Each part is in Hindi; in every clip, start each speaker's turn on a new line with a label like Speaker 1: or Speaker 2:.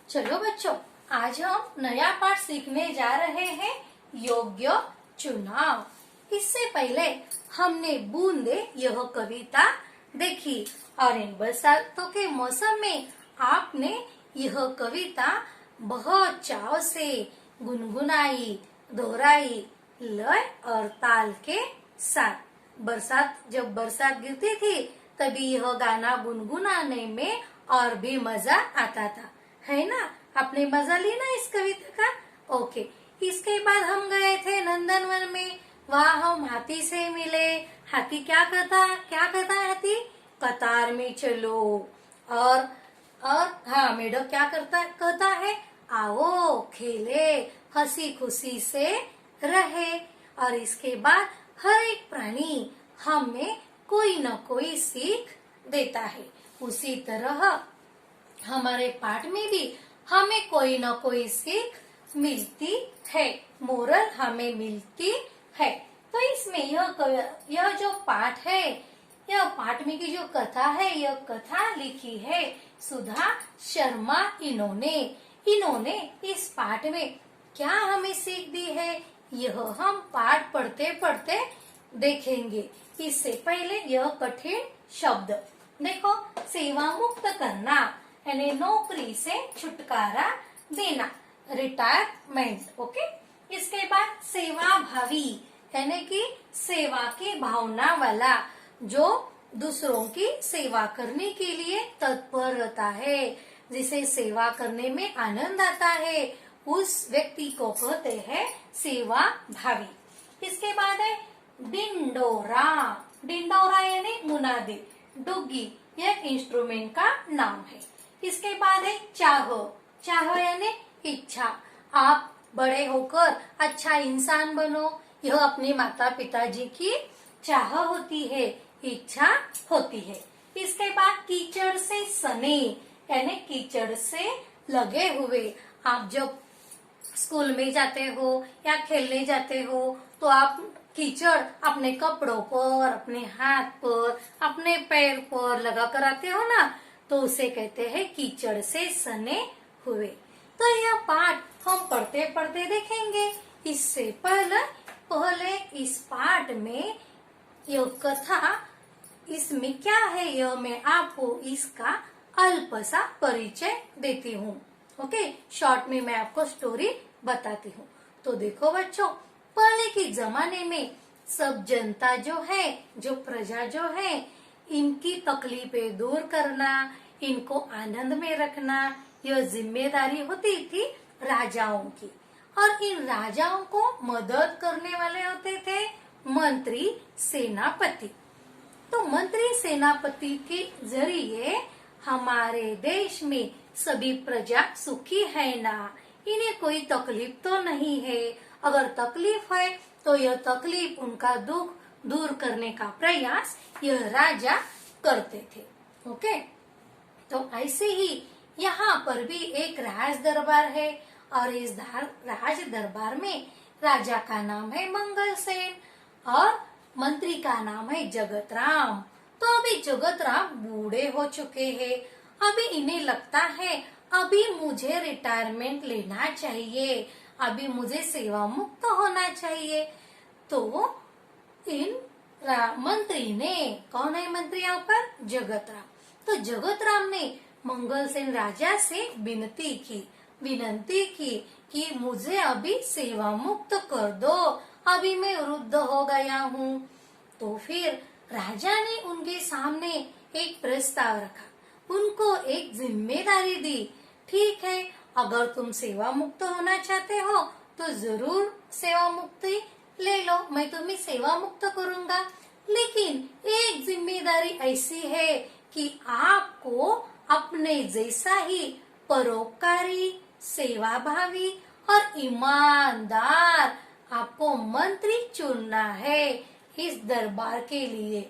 Speaker 1: चलो बच्चों, आज हम नया पाठ सीखने जा रहे हैं, योग्य चुनाव। इससे पहले हमने बूंदे यह कविता देखी और इन बरसातों के मौसम में आपने यह कविता बहुत चाव से गुनगुनाई, दोहराई, लय और ताल के साथ। जब बरसात गिरती थी तभी यह गाना गुनगुनाने में और भी मजा आता था, है ना। आपने मजा ली ना इस कविता का। ओके, इसके बाद हम गए थे नंदनवन में। वहाँ हम हाथी से मिले। हाथी क्या कहता है हाथी? कतार में चलो। और हाँ, मेढक क्या कहता है? आओ खेले, हंसी खुशी से रहे। और इसके बाद हर एक प्राणी हमें कोई न कोई सीख देता है। उसी तरह हमारे पाठ में भी हमें कोई न कोई सीख मिलती है, मोरल हमें मिलती है। तो इसमें यह जो पाठ है, यह पाठ में की जो कथा है, यह कथा लिखी है सुधा शर्मा। इन्होंने इस पाठ में क्या हमें सीख दी है, यह हम पाठ पढ़ते पढ़ते देखेंगे। इससे पहले यह कठिन शब्द देखो, सेवा मुक्त करना यानी नौकरी से छुटकारा देना, रिटायरमेंट। ओके, इसके बाद सेवा भावी यानी कि सेवा की भावना वाला, जो दूसरों की सेवा करने के लिए तत्पर रहता है, जिसे सेवा करने में आनंद आता है, उस व्यक्ति को कहते हैं सेवा भावी। इसके बाद है डिंडोरा यानी मुनादी, डुग्गी यह इंस्ट्रूमेंट का नाम है। इसके बाद है चाह यानी इच्छा, आप बड़े होकर अच्छा इंसान बनो, यह अपने माता पिताजी की चाह होती है, इच्छा होती है। इसके बाद कीचड़ से सने यानी कीचड़ से लगे हुए, आप जब स्कूल में जाते हो या खेलने जाते हो तो आप कीचड़ अपने कपड़ों पर, अपने हाथ पर, अपने पैर पर लगा कर आते हो ना, तो उसे कहते हैं कीचड़ से सने हुए। तो यह पाठ हम पढ़ते पढ़ते देखेंगे। इससे पहले इस पाठ में यह कथा, इसमें क्या है यह मैं आपको इसका अल्प सा परिचय देती हूँ। ओके, शॉर्ट में मैं आपको स्टोरी बताती हूँ। तो देखो बच्चों, पहले के जमाने में सब जनता जो प्रजा है, इनकी तकलीफें दूर करना, इनको आनंद में रखना, यह जिम्मेदारी होती थी राजाओं की। और इन राजाओं को मदद करने वाले होते थे मंत्री सेनापति। तो मंत्री सेनापति के जरिए हमारे देश में सभी प्रजा सुखी है ना, इन्हें कोई तकलीफ तो नहीं है। अगर तकलीफ है तो यह तकलीफ, उनका दुख दूर करने का प्रयास यह राजा करते थे। ओके, तो ऐसे ही यहाँ पर भी एक राज दरबार है और इस राज दरबार में राजा का नाम है मंगलसेन और मंत्री का नाम है जगतराम। तो अभी जगतराम बूढ़े हो चुके हैं। अभी इन्हें लगता है अभी मुझे रिटायरमेंट लेना चाहिए, अभी मुझे सेवा मुक्त होना चाहिए। तो इन मंत्री ने, कौन है मंत्री यहाँ पर? जगतराम। तो जगतराम ने मंगलसेन राजा से विनती की कि मुझे अभी सेवा मुक्त कर दो, अभी मैं वृद्ध हो गया हूँ। तो फिर राजा ने उनके सामने एक प्रस्ताव रखा, उनको एक जिम्मेदारी दी। ठीक है, अगर तुम सेवा मुक्त होना चाहते हो तो जरूर सेवा मुक्ति ले लो, मैं तुम्हें सेवा मुक्त करूंगा। लेकिन एक जिम्मेदारी ऐसी है कि आपको अपने जैसा ही परोपकारी, सेवाभावी और ईमानदार आपको मंत्री चुनना है इस दरबार के लिए।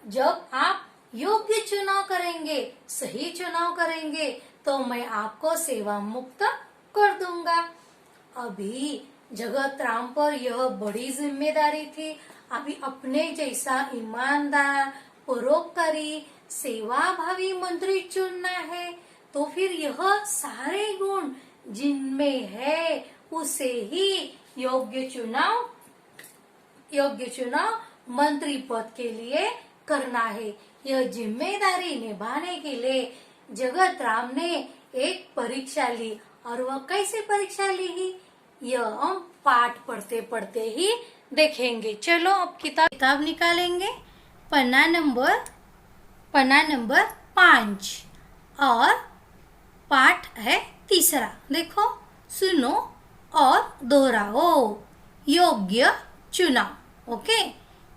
Speaker 1: जब आप योग्य चुनाव करेंगे, सही चुनाव करेंगे, तो मैं आपको सेवा मुक्त कर दूंगा। अभी जगतराम पर यह बड़ी जिम्मेदारी थी। अभी अपने जैसा ईमानदार, परोपकारी, सेवाभावी मंत्री चुनना है। तो फिर यह सारे गुण जिनमें है उसे ही योग्य चुनाव मंत्री पद के लिए करना है। यह जिम्मेदारी निभाने के लिए जगत राम ने एक परीक्षा ली, और वह कैसे परीक्षा ली ही यह हम पाठ पढ़ते पढ़ते ही देखेंगे। चलो अब किताब निकालेंगे। पन्ना नंबर 5 और पाठ है तीसरा। देखो, सुनो और दोहराओ, योग्य चुनाव। ओके,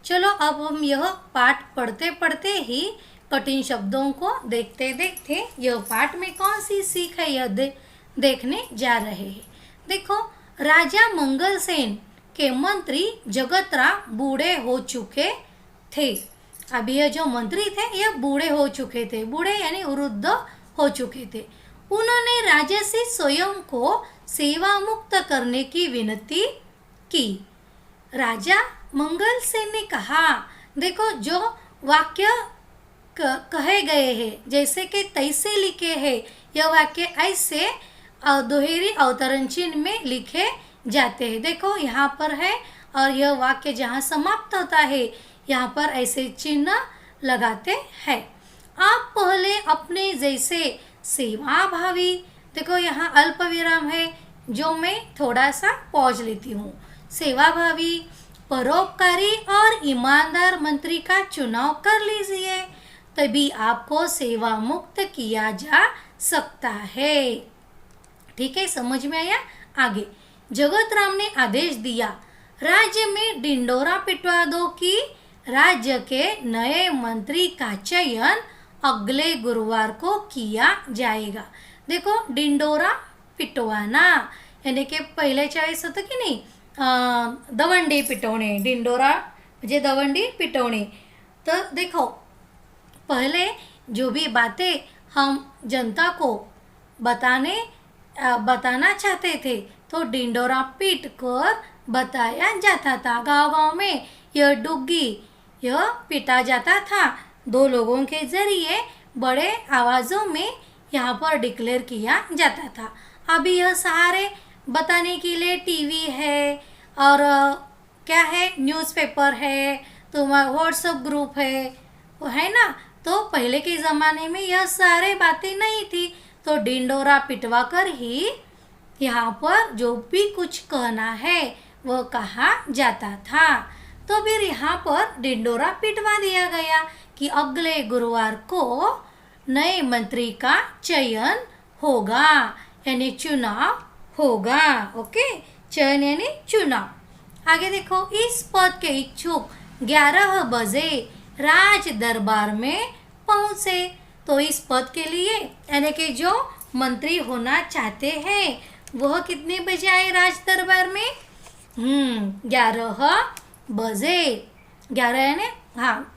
Speaker 1: चलो अब हम यह पाठ पढ़ते पढ़ते ही कठिन शब्दों को देखते देखते यह पाठ में कौन सी सीख है यह देखने जा रहे हैं। देखो, राजा मंगल सेन के मंत्री जगत राम बूढ़े हो चुके थे। अभी यह जो मंत्री थे यह बूढ़े हो चुके थे, बूढ़े यानी वृद्ध हो चुके थे। उन्होंने राजा से स्वयं को सेवा मुक्त करने की विनती की। राजा मंगल सेन ने कहा, देखो जो वाक्य कहे गए हैं जैसे कि तैसे लिखे हैं, यह वाक्य ऐसे दोहरी अवतरण चिन्ह में लिखे जाते हैं। देखो यहाँ पर है, और यह वाक्य जहाँ समाप्त होता है यहाँ पर ऐसे चिन्ह लगाते हैं। आप पहले अपने जैसे सेवा भावी, देखो यहाँ अल्प विराम है जो मैं थोड़ा सा पॉज लेती हूँ। सेवा भावी, परोपकारी और ईमानदार मंत्री का चुनाव कर लीजिए, तभी आपको सेवा मुक्त किया जा सकता है। ठीक है, समझ में आया? आगे जगत राम ने आदेश दिया, राज्य में डिंडोरा पिटवा दो कि राज्य के नए मंत्री का चयन अगले गुरुवार को किया जाएगा। देखो, डिंडोरा पिटवाना यानी कि पहिले चॉईस होतं की नाही, दवंडी पिटवणे, डिंडोरा म्हणजे दवंडी पिटवणे। तो देखो, पहले जो भी बातें हम जनता को बताना चाहते थे तो डिंडोरा पीट कर बताया जाता था। गांव-गांव में यह डुग्गी यह पीटा जाता था। 2 लोगों के जरिए बड़े आवाज़ों में यहाँ पर डिक्लेयर किया जाता था। अभी यह सारे बताने के लिए टीवी है और क्या है, न्यूज़पेपर है, तुम्हारा व्हाट्सएप ग्रुप है ना। तो पहले के ज़माने में यह सारे बातें नहीं थी, तो डिंडोरा पिटवा कर ही यहाँ पर जो भी कुछ कहना है वह कहा जाता था। तो फिर यहाँ पर डिंडोरा पिटवा दिया गया कि अगले गुरुवार को नए मंत्री का चयन होगा, यानी चुनाव होगा। ओके, चयन यानी चुनाव। आगे देखो, इस पद के इच्छुक 11 बजे राज दरबार में पहुँचे। तो इस पद के लिए यानी कि जो मंत्री होना चाहते हैं वह कितने बजे आए राज दरबार में? 11 बजे, 11 यानी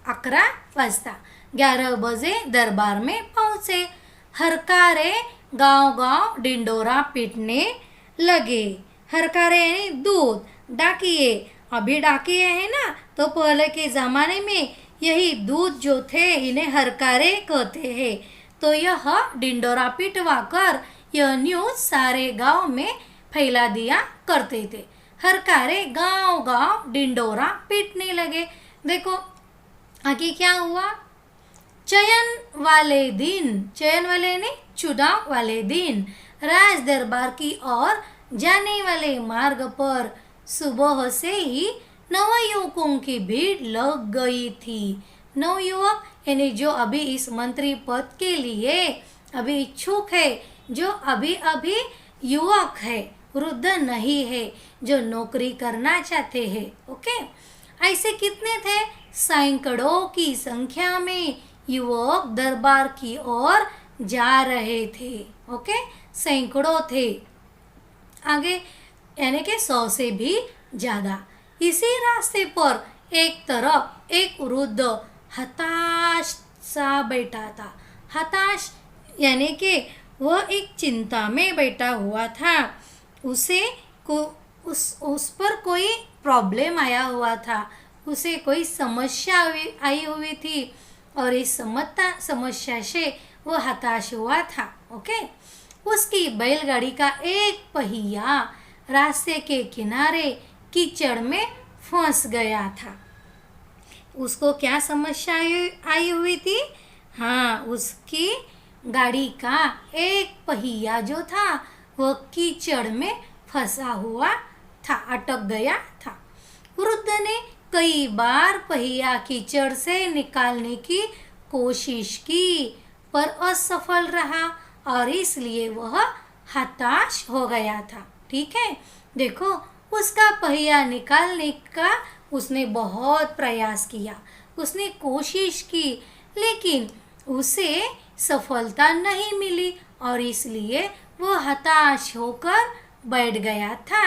Speaker 1: 11 वाजता, 11 बजे दरबार में पहुँचे। हरकारे गांव-गांव डिंडोरा पीटने लगे। हरकारे यानी दूध, डाकिए। अभी डाकिए है ना, तो पहले के ज़माने में यही दूध जो थे इन्हें हरकारे कहते हैं। तो यह डिंडोरा पिटवा कर यह न्यूज़ सारे गांव में फैला दिया करते थे। हरकारे गांव-गांव डिंडोरा पीटने लगे। देखो आगे क्या हुआ? चयन वाले ने चुनाव वाले दिन राज दरबार की ओर जाने वाले मार्ग पर सुबह से ही नवयुवकों की भीड़ लग गई थी। नवयुवक यानी जो अभी इस मंत्री पद के लिए अभी इच्छुक है, जो अभी अभी युवक है, वृद्ध नहीं है, जो नौकरी करना चाहते हैं। ओके, ऐसे कितने थे? सैकड़ों की संख्या में युवक दरबार की ओर जा रहे थे। ओके, सैकड़ों थे, आगे यानी कि 100 से भी ज़्यादा। इसी रास्ते पर एक तरफ एक वृद्ध हताश सा बैठा था। हताश यानी कि वह एक चिंता में बैठा हुआ था। उस पर कोई प्रॉब्लम आया हुआ था, उसे कोई समस्या आई हुई थी और इस समस्या से वह हताश हुआ था। ओके। उसकी बैलगाड़ी का एक पहिया रास्ते के किनारे कीचड़ में फंस गया था। उसको क्या समस्या आई हुई थी? हाँ, उसकी गाड़ी का एक पहिया जो था वह कीचड़ में फंसा हुआ था, अटक गया था। वृद्ध ने कई बार पहिया कीचड़ से निकालने की कोशिश की पर असफल रहा और इसलिए वह हताश हो गया था। ठीक है, देखो उसका पहिया निकालने का उसने बहुत प्रयास किया, उसने कोशिश की, लेकिन उसे सफलता नहीं मिली और इसलिए वो हताश होकर बैठ गया था,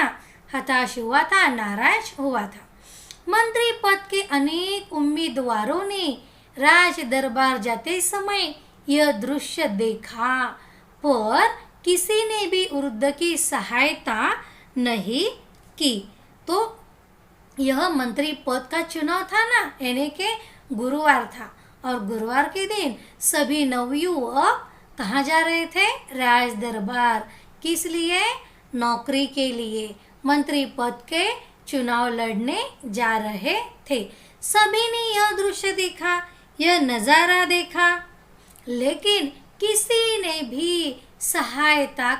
Speaker 1: हताश हुआ था, नाराज हुआ था। मंत्री पद के अनेक उम्मीदवारों ने राज दरबार जाते समय यह दृश्य देखा, पर किसी ने भी वृद्ध की सहायता नहीं की। तो यह मंत्री पद का चुनाव था ना, यानी कि गुरुवार था और गुरुवार के दिन सभी नवयुवक कहाँ जा रहे थे? राज दरबार। किस लिए? नौकरी के लिए, मंत्री पद के चुनाव लड़ने जा रहे थे। सभी ने यह दृश्य देखा, यह नजारा देखा, लेकिन किसी ने भी सहायता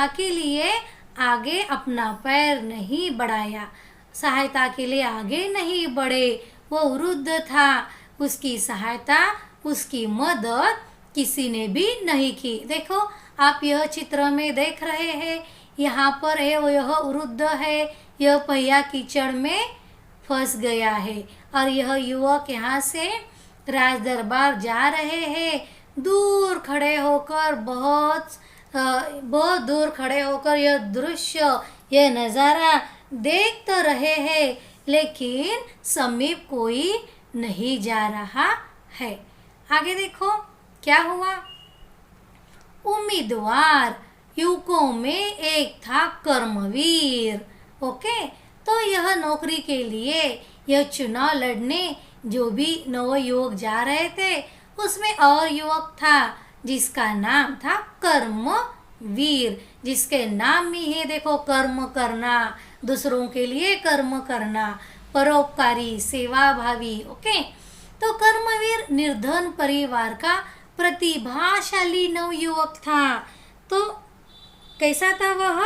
Speaker 1: के लिए आगे अपना पैर नहीं बढ़ाया, सहायता के लिए आगे नहीं बढ़े। वो वृद्ध था, उसकी सहायता, उसकी मदद किसी ने भी नहीं की। देखो आप यह चित्र में देख रहे हैं, यहाँ पर है वो, यह वृद्ध है, यह पहिया कीचड़ में फंस गया है और यह युवक यहाँ से राज दरबार जा रहे हैं। दूर खड़े होकर बहुत दूर खड़े होकर यह दृश्य, यह नज़ारा देख तो रहे हैं, लेकिन समीप कोई नहीं जा रहा है। आगे देखो क्या हुआ। उम्मीदवार युवकों में एक था कर्मवीर। ओके, तो यह नौकरी के लिए, यह चुनाव लड़ने जो भी नवयुवक जा रहे थे उसमें और युवक था जिसका नाम था कर्मवीर, जिसके नाम में है देखो कर्म करना, दूसरों के लिए कर्म करना, परोपकारी, सेवाभावी। ओके, तो कर्मवीर निर्धन परिवार का प्रतिभाशाली नवयुवक था। तो कैसा था वह?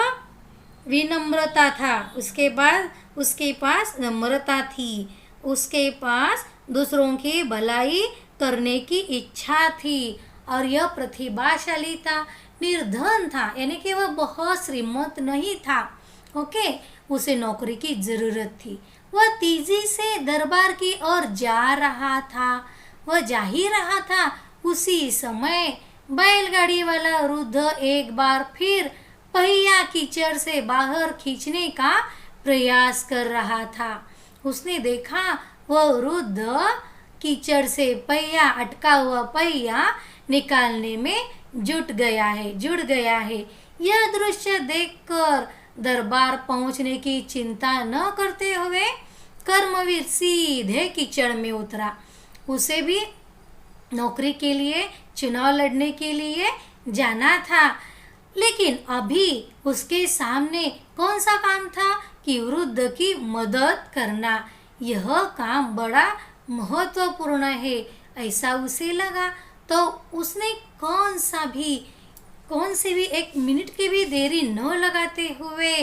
Speaker 1: विनम्रता था, उसके बाद उसके पास नम्रता थी, उसके पास दूसरों की भलाई करने की इच्छा थी और यह प्रतिभाशाली था। निर्धन था, यानी कि वह बहुत श्रीमंत नहीं था। ओके, उसे नौकरी की जरूरत थी। वह तेजी से दरबार की ओर जा रहा था। वह जा ही रहा था, उसी समय बैलगाड़ी वाला वृद्ध एक बार फिर पहिया कीचड़ से बाहर खींचने का प्रयास कर रहा था। उसने देखा वह वृद्ध कीचड़ से पहिया, अटका हुआ पहिया निकालने में जुड़ गया है। यह दृश्य देखकर दरबार पहुंचने की चिंता न करते हुए कर्मवीर सीधे कीचड़ में उतरा। उसे भी नौकरी के लिए, चुनाव लड़ने के लिए जाना था, लेकिन अभी उसके सामने कौन सा काम था कि वृद्ध की मदद करना। यह काम बड़ा महत्वपूर्ण है, ऐसा उसे लगा। तो उसने कौन सी भी एक मिनट की भी देरी न लगाते हुए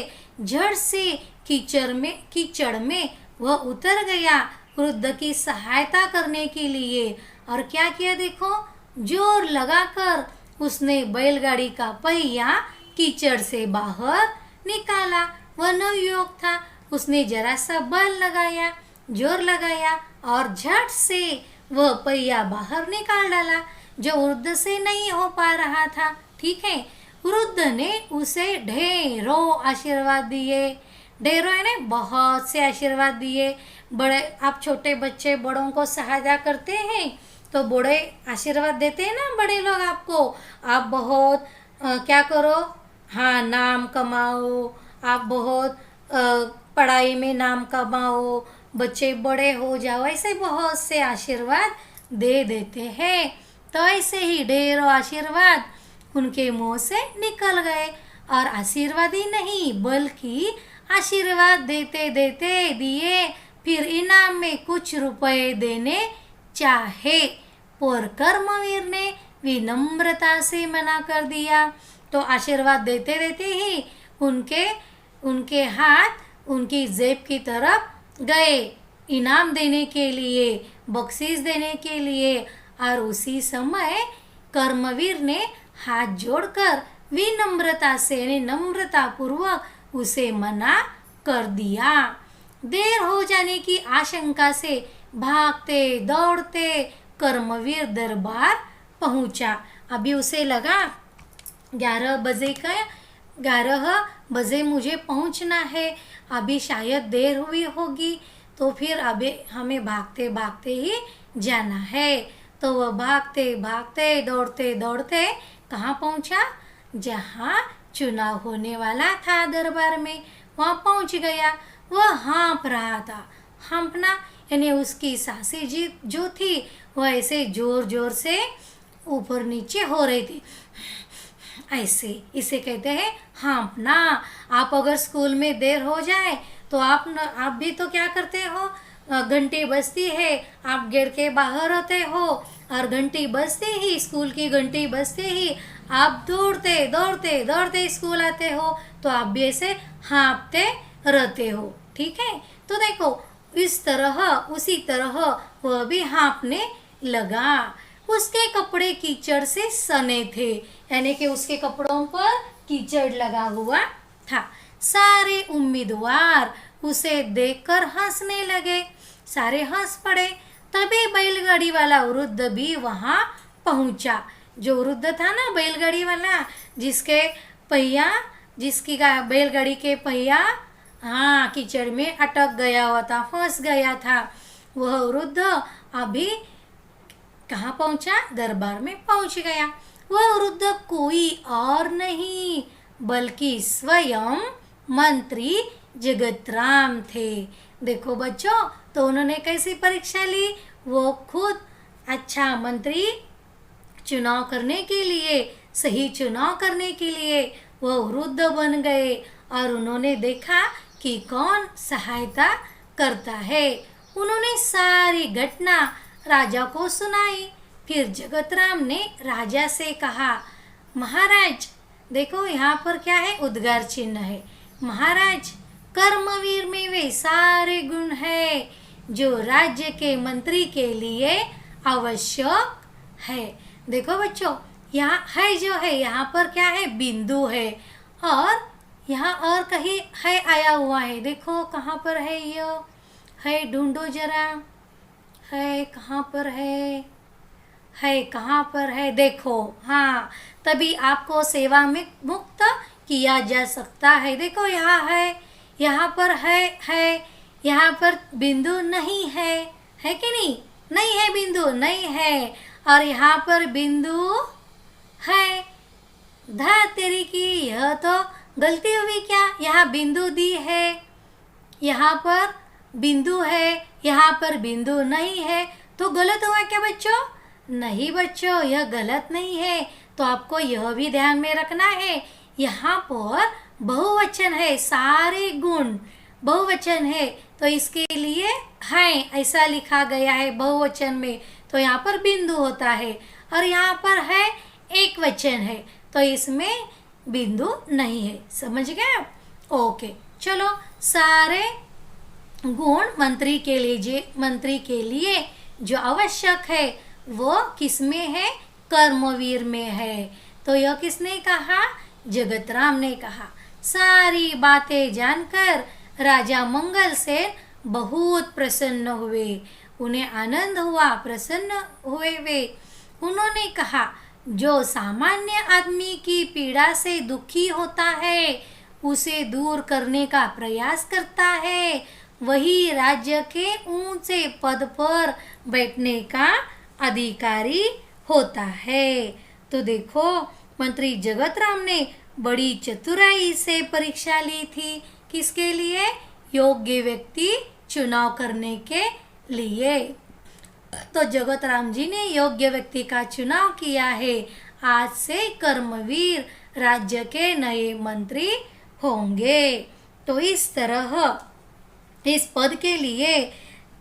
Speaker 1: झट से कीचड़ में वह उतर गया वृद्ध की सहायता करने के लिए। और क्या किया देखो, जोर लगाकर उसने बैलगाड़ी का पहिया कीचड़ से बाहर निकाला। वह नवयुवक था, उसने जरा सा बल लगाया, जोर लगाया और झट से वह पहिया बाहर निकाल डाला, जो वृद्ध से नहीं हो पा रहा था। ठीक है, वृद्ध ने उसे ढेरों आशीर्वाद दिए। ढेरों यानी बहुत से आशीर्वाद दिए। बड़े, आप छोटे बच्चे बड़ों को सहायता करते हैं तो बड़े आशीर्वाद देते हैं ना बड़े लोग आपको, आप बहुत क्या करो, हाँ नाम कमाओ, आप बहुत पढ़ाई में नाम कमाओ, बच्चे बड़े हो जाओ, ऐसे बहुत से आशीर्वाद दे देते हैं। तो ऐसे ही ढेरों आशीर्वाद उनके मुंह से निकल गए। और आशीर्वाद ही नहीं बल्कि आशीर्वाद देते देते दिए, फिर इनाम में कुछ रुपए देने चाहे, पर कर्मवीर ने विनम्रता से मना कर दिया। तो आशीर्वाद देते देते ही उनके हाथ उनकी जेब की तरफ गए इनाम देने के लिए, बख्शीश देने के लिए। और उसी समय कर्मवीर ने हाथ जोड़कर विनम्रता से यानी नम्रता पूर्वक उसे मना कर दिया। देर हो जाने की आशंका से भागते दौड़ते कर्मवीर दरबार पहुंचा। अभी उसे लगा 11 बजे मुझे पहुंचना है, अभी शायद देर हुई होगी, तो फिर अभी हमें भागते भागते ही जाना है। तो वह भागते भागते दौड़ते दौड़ते कहाँ पहुंचा? जहाँ चुनाव होने वाला था दरबार में, वहाँ पहुंच गया। वह हाँप रहा था। हाँपना यानी उसकी सांसें जो थी वह ऐसे जोर जोर से ऊपर नीचे हो रही थी, ऐसे, इसे कहते हैं हाँपना। आप अगर स्कूल में देर हो जाए तो आप भी तो क्या करते हो, घंटी बजती है, आप गेट के बाहर होते हो और घंटी बजते ही, स्कूल की घंटी बजते ही आप दौड़ते दौड़ते दौड़ते स्कूल आते हो, तो आप भी ऐसे हाँपते रहते हो। ठीक है, तो देखो इस तरह उसी तरह वह भी हाँपने लगा। उसके कपड़े कीचड़ से सने थे, यानी कि उसके कपड़ों पर कीचड़ लगा हुआ था। सारे उम्मीदवार उसे देखकर हंसने लगे, सारे हंस पड़े। तभी बैलगाड़ी वाला वृद्ध भी वहां पहुंचा। जो वृद्ध था ना बैलगाड़ी वाला, जिसकी बैलगाड़ी के पहिया कीचड़ में अटक गया हुआ था, फंस गया था, वह वृद्ध अभी कहाँ पहुंचा? दरबार में पहुंच गया। वह वृद्ध कोई और नहीं बल्कि स्वयं मंत्री जगतराम थे। देखो बच्चों, तो उन्होंने कैसी परीक्षा ली? वो खुद अच्छा मंत्री चुनाव करने के लिए, सही चुनाव करने के लिए वो वृद्ध बन गए और उन्होंने देखा कि कौन सहायता करता है। उन्होंने सारी घटना राजा को सुनाई। फिर जगतराम ने राजा से कहा, महाराज देखो यहाँ पर क्या है, उद्गार चिन्ह है। महाराज, कर्मवीर में वे सारे गुण है जो राज्य के मंत्री के लिए आवश्यक है। देखो बच्चों, यहाँ है जो है, यहाँ पर क्या है, बिंदु है, और यहाँ और कहीं है आया हुआ है। देखो कहाँ पर है, ये है, ढूंढो जरा, है कहाँ पर है कहाँ पर है, देखो। हाँ, तभी आपको सेवा में मुक्त किया जा सकता है। देखो यहाँ है, यहाँ पर है, यहाँ पर बिंदु नहीं है कि नहीं? नहीं है, बिंदु नहीं है, और यहाँ पर बिंदु है। धा तेरी की, यह तो गलती हुई क्या? यहाँ बिंदु दी है, यहाँ पर बिंदु है, यहाँ पर बिंदु नहीं है, तो गलत हुआ क्या बच्चों? नहीं बच्चों, यह गलत नहीं है। तो आपको यह भी ध्यान में रखना है, यहाँ पर बहुवचन है, सारे गुण बहुवचन है, तो इसके लिए है ऐसा लिखा गया है बहुवचन में, तो यहाँ पर बिंदु होता है, और यहाँ पर है एक वचन है, तो इसमें बिंदु नहीं है। समझ गए? ओके, चलो, सारे गुण मंत्री के लिए जो आवश्यक है वो किस में है? कर्मवीर में है। तो यह किसने कहा? जगतराम ने कहा। सारी बातें जानकर राजा मंगल सेन बहुत प्रसन्न हुए, उन्हें आनंद हुआ, प्रसन्न हुए वे। उन्होंने कहा, जो सामान्य आदमी की पीड़ा से दुखी होता है, उसे दूर करने का प्रयास करता है, वही राज्य के ऊंचे पद पर बैठने का अधिकारी होता है। तो देखो, मंत्री जगतराम ने बड़ी चतुराई से परीक्षा ली थी। किसके लिए? योग्य व्यक्ति चुनाव करने के लिए। तो जगत राम जी ने योग्य व्यक्ति का चुनाव किया है। आज से कर्मवीर राज्य के नए मंत्री होंगे। तो इस तरह इस पद के लिए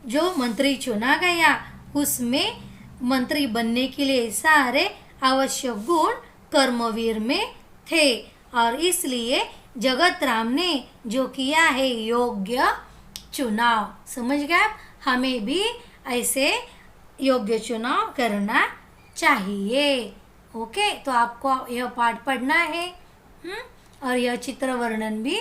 Speaker 1: जो मंत्री चुना गया उसमें मंत्री बनने के लिए सारे आवश्यक गुण कर्मवीर में थे और इसलिए जगत राम ने जो किया है योग्य चुनाव। समझ गए आप? हमें भी ऐसे योग्य चुनाव करना चाहिए। ओके, तो आपको यह पाठ पढ़ना है और यह चित्र वर्णन भी